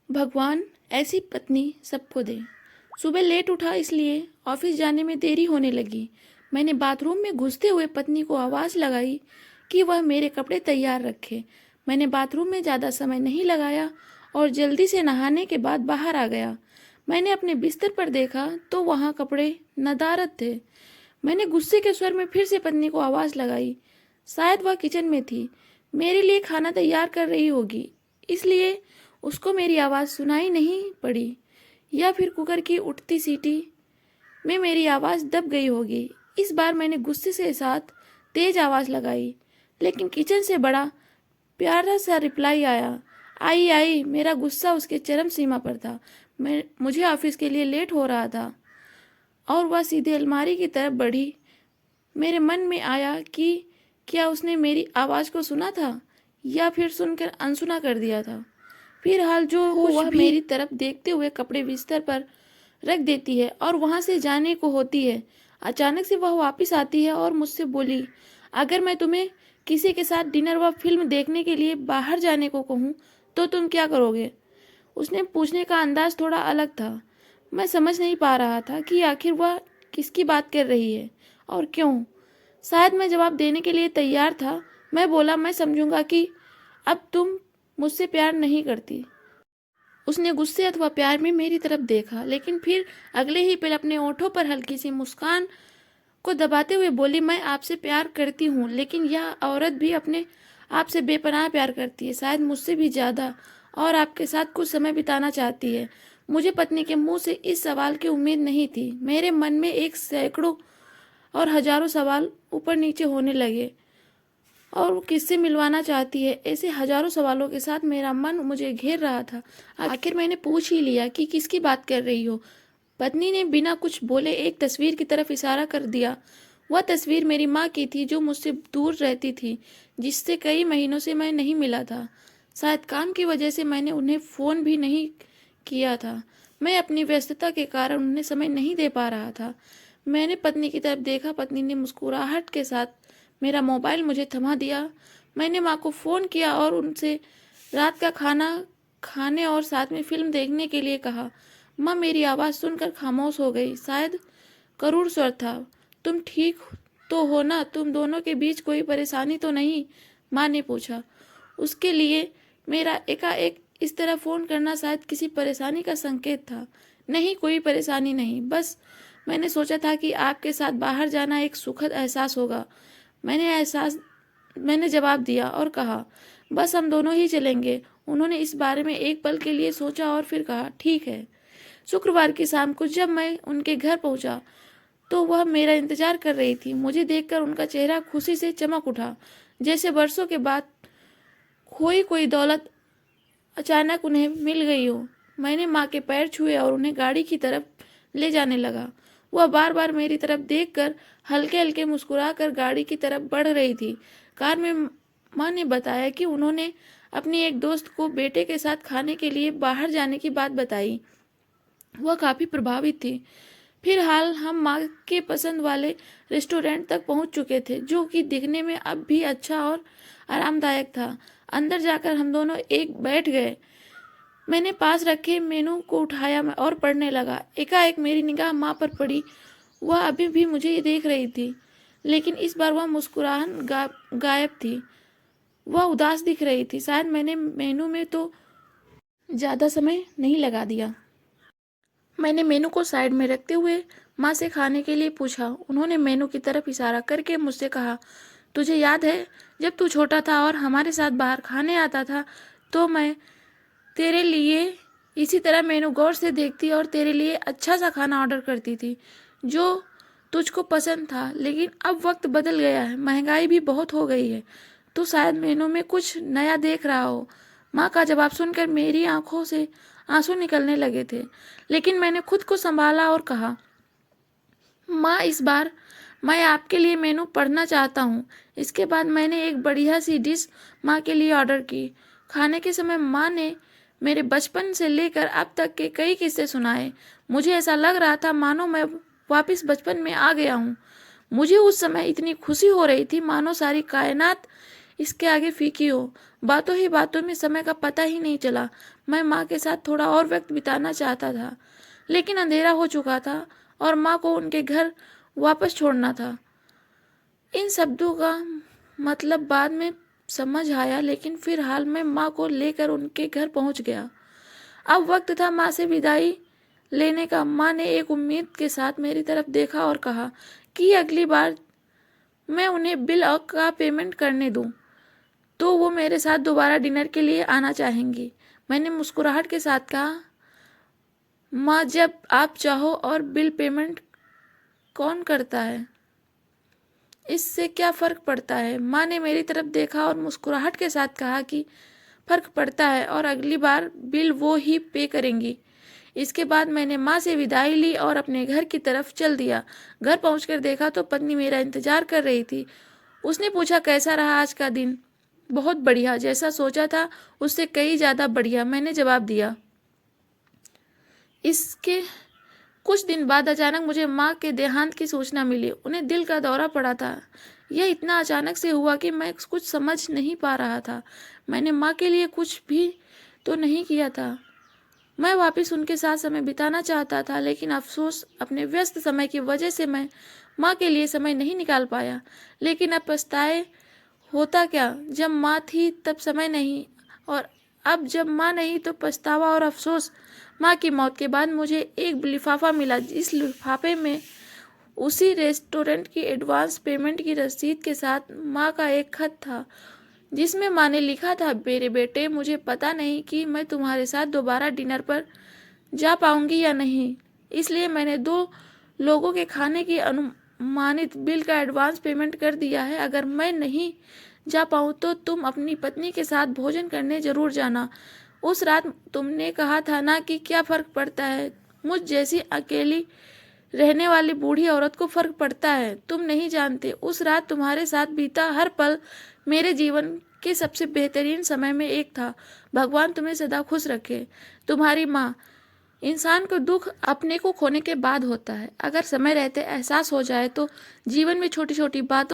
भगवान ऐसी पत्नी सबको दे। सुबह लेट उठा इसलिए ऑफिस जाने में देरी होने लगी। मैंने बाथरूम में घुसते हुए पत्नी को आवाज़ लगाई कि वह मेरे कपड़े तैयार रखे। मैंने बाथरूम में ज़्यादा समय नहीं लगाया और जल्दी से नहाने के बाद बाहर आ गया। मैंने अपने बिस्तर पर देखा तो वहाँ कपड़े नदारद थे। मैंने गुस्से के स्वर में फिर से पत्नी को आवाज़ लगाई। शायद वह किचन में थी, मेरे लिए खाना तैयार कर रही होगी, इसलिए उसको मेरी आवाज़ सुनाई नहीं पड़ी, या फिर कुकर की उठती सीटी में मेरी आवाज़ दब गई होगी। इस बार मैंने गुस्से के साथ तेज आवाज़ लगाई, लेकिन किचन से बड़ा प्यारा सा रिप्लाई आया, आई आई। मेरा गुस्सा उसके चरम सीमा पर था। मुझे ऑफिस के लिए लेट हो रहा था और वह सीधे अलमारी की तरफ बढ़ी। मेरे मन में आया कि क्या उसने मेरी आवाज़ को सुना था या फिर सुनकर अनसुना कर दिया था। फिर हाल जो हो वह मेरी तरफ देखते हुए कपड़े बिस्तर पर रख देती है और वहां से जाने को होती है। अचानक से वह वापस आती है और मुझसे बोली, अगर मैं तुम्हें किसी के साथ डिनर व फिल्म देखने के लिए बाहर जाने को कहूँ तो तुम क्या करोगे? उसने पूछने का अंदाज थोड़ा अलग था। मैं समझ नहीं पा रहा था कि आखिर वह किसकी बात कर रही है और क्यों। शायद मैं जवाब देने के लिए तैयार था। मैं बोला, मैं समझूंगा कि अब तुम मुझसे प्यार नहीं करती। उसने गुस्से अथवा प्यार में मेरी तरफ देखा, लेकिन फिर अगले ही पल अपने ओठों पर हल्की सी मुस्कान को दबाते हुए बोली, मैं आपसे प्यार करती हूँ, लेकिन यह औरत भी अपने आप से बेपनाह प्यार करती है, शायद मुझसे भी ज़्यादा, और आपके साथ कुछ समय बिताना चाहती है। मुझे पत्नी के मुंह से इस सवाल की उम्मीद नहीं थी। मेरे मन में एक सैकड़ों और हजारों सवाल ऊपर नीचे होने लगे। और वो किससे मिलवाना चाहती है? ऐसे हजारों सवालों के साथ मेरा मन मुझे घेर रहा था। आखिर मैंने पूछ ही लिया कि किसकी बात कर रही हो। पत्नी ने बिना कुछ बोले एक तस्वीर की तरफ इशारा कर दिया। वह तस्वीर मेरी माँ की थी, जो मुझसे दूर रहती थी, जिससे कई महीनों से मैं नहीं मिला था। शायद काम की वजह से मैंने उन्हें फ़ोन भी नहीं किया था। मैं अपनी व्यस्तता के कारण उन्हें समय नहीं दे पा रहा था। मैंने पत्नी की तरफ देखा। पत्नी ने मुस्कुराहट के साथ मेरा मोबाइल मुझे थमा दिया। मैंने माँ को फ़ोन किया और उनसे रात का खाना खाने और साथ में फिल्म देखने के लिए कहा। माँ मेरी आवाज़ सुनकर खामोश हो गई। शायद करूर स्वर था, तुम ठीक तो हो ना? तुम दोनों के बीच कोई परेशानी तो नहीं? माँ ने पूछा। उसके लिए मेरा एकाएक इस तरह फ़ोन करना शायद किसी परेशानी का संकेत था। नहीं, कोई परेशानी नहीं, बस मैंने सोचा था कि आपके साथ बाहर जाना एक सुखद एहसास होगा। मैंने जवाब दिया और कहा, बस हम दोनों ही चलेंगे। उन्होंने इस बारे में एक पल के लिए सोचा और फिर कहा, ठीक है। शुक्रवार की शाम को जब मैं उनके घर पहुंचा तो वह मेरा इंतजार कर रही थी। मुझे देखकर उनका चेहरा खुशी से चमक उठा, जैसे वर्षों के बाद खोई कोई दौलत अचानक उन्हें मिल गई हो। मैंने माँ के पैर छुए और उन्हें गाड़ी की तरफ ले जाने लगा। वह बार बार मेरी तरफ देखकर हल्के हल्के मुस्कुराकर गाड़ी की तरफ बढ़ रही थी। कार में माँ ने बताया कि उन्होंने अपनी एक दोस्त को बेटे के साथ खाने के लिए बाहर जाने की बात बताई। वह काफ़ी प्रभावित थी। फिलहाल हम माँ के पसंद वाले रेस्टोरेंट तक पहुंच चुके थे, जो कि दिखने में अब भी अच्छा और आरामदायक था। अंदर जाकर हम दोनों एक बैठ गए। मैंने पास रखे मेनू को उठाया और पढ़ने लगा। एकाएक मेरी निगाह माँ पर पड़ी। वह अभी भी मुझे देख रही थी, लेकिन इस बार वह मुस्कुराहट गायब थी। वह उदास दिख रही थी। शायद मैंने मेनू में तो ज़्यादा समय नहीं लगा दिया। मैंने मेनू को साइड में रखते हुए माँ से खाने के लिए पूछा। उन्होंने मेनू की तरफ इशारा करके मुझसे कहा, तुझे याद है जब तू छोटा था और हमारे साथ बाहर खाने आता था तो मैं तेरे लिए इसी तरह मेनू गौर से देखती और तेरे लिए अच्छा सा खाना ऑर्डर करती थी जो तुझको पसंद था। लेकिन अब वक्त बदल गया है, महंगाई भी बहुत हो गई है, तो शायद मेनू में कुछ नया देख रहा हो। माँ का जवाब सुनकर मेरी आंखों से आंसू निकलने लगे थे, लेकिन मैंने खुद को संभाला और कहा, माँ इस बार मैं आपके लिए मेनू पढ़ना चाहता हूँ। इसके बाद मैंने एक बढ़िया सी डिश माँ के लिए ऑर्डर की। खाने के समय माँ ने मेरे बचपन से लेकर अब तक के कई किस्से सुनाए। मुझे ऐसा लग रहा था मानो मैं वापस बचपन में आ गया हूँ। मुझे उस समय इतनी खुशी हो रही थी मानो सारी कायनात इसके आगे फीकी हो। बातों ही बातों में समय का पता ही नहीं चला। मैं माँ के साथ थोड़ा और वक्त बिताना चाहता था, लेकिन अंधेरा हो चुका था और माँ को उनके घर वापस छोड़ना था। इन शब्दों का मतलब बाद में समझ आया, लेकिन फिर हाल में माँ को लेकर उनके घर पहुँच गया। अब वक्त था माँ से विदाई लेने का। माँ ने एक उम्मीद के साथ मेरी तरफ देखा और कहा कि अगली बार मैं उन्हें बिल का पेमेंट करने दूं तो वो मेरे साथ दोबारा डिनर के लिए आना चाहेंगी। मैंने मुस्कुराहट के साथ कहा, माँ जब आप चाहो, और बिल पेमेंट कौन करता है, इससे क्या फ़र्क पड़ता है। माँ ने मेरी तरफ देखा और मुस्कुराहट के साथ कहा कि फ़र्क पड़ता है, और अगली बार बिल वो ही पे करेंगी। इसके बाद मैंने माँ से विदाई ली और अपने घर की तरफ चल दिया। घर पहुंचकर देखा तो पत्नी मेरा इंतजार कर रही थी। उसने पूछा, कैसा रहा आज का दिन। बहुत बढ़िया, जैसा सोचा था उससे कई ज़्यादा बढ़िया, मैंने जवाब दिया। इसके कुछ दिन बाद अचानक मुझे माँ के देहांत की सूचना मिली। उन्हें दिल का दौरा पड़ा था। यह इतना अचानक से हुआ कि मैं कुछ समझ नहीं पा रहा था। मैंने माँ के लिए कुछ भी तो नहीं किया था। मैं वापस उनके साथ समय बिताना चाहता था, लेकिन अफसोस अपने व्यस्त समय की वजह से मैं माँ के लिए समय नहीं निकाल पाया। लेकिन अब पछताए होता क्या, जब माँ थी तब समय नहीं, और अब जब माँ नहीं तो पछतावा और अफसोस। माँ की मौत के बाद मुझे एक लिफाफा मिला। इस लिफाफे में उसी रेस्टोरेंट की एडवांस पेमेंट की रसीद के साथ माँ का एक खत था, जिसमें माँ ने लिखा था, मेरे बेटे, मुझे पता नहीं कि मैं तुम्हारे साथ दोबारा डिनर पर जा पाऊंगी या नहीं, इसलिए मैंने 2 लोगों के खाने की अनुमानित बिल का एडवांस पेमेंट कर दिया है। अगर मैं नहीं जा पाऊँ तो तुम अपनी पत्नी के साथ भोजन करने जरूर जाना। उस रात तुमने कहा था ना कि क्या फ़र्क पड़ता है, मुझ जैसी अकेली रहने वाली बूढ़ी औरत को फ़र्क पड़ता है। तुम नहीं जानते, उस रात तुम्हारे साथ बीता हर पल मेरे जीवन के सबसे बेहतरीन समय में एक था। भगवान तुम्हें सदा खुश रखे। तुम्हारी माँ। इंसान को दुख अपने को खोने के बाद होता है। अगर समय रहते एहसास हो जाए तो जीवन में छोटी छोटी बातों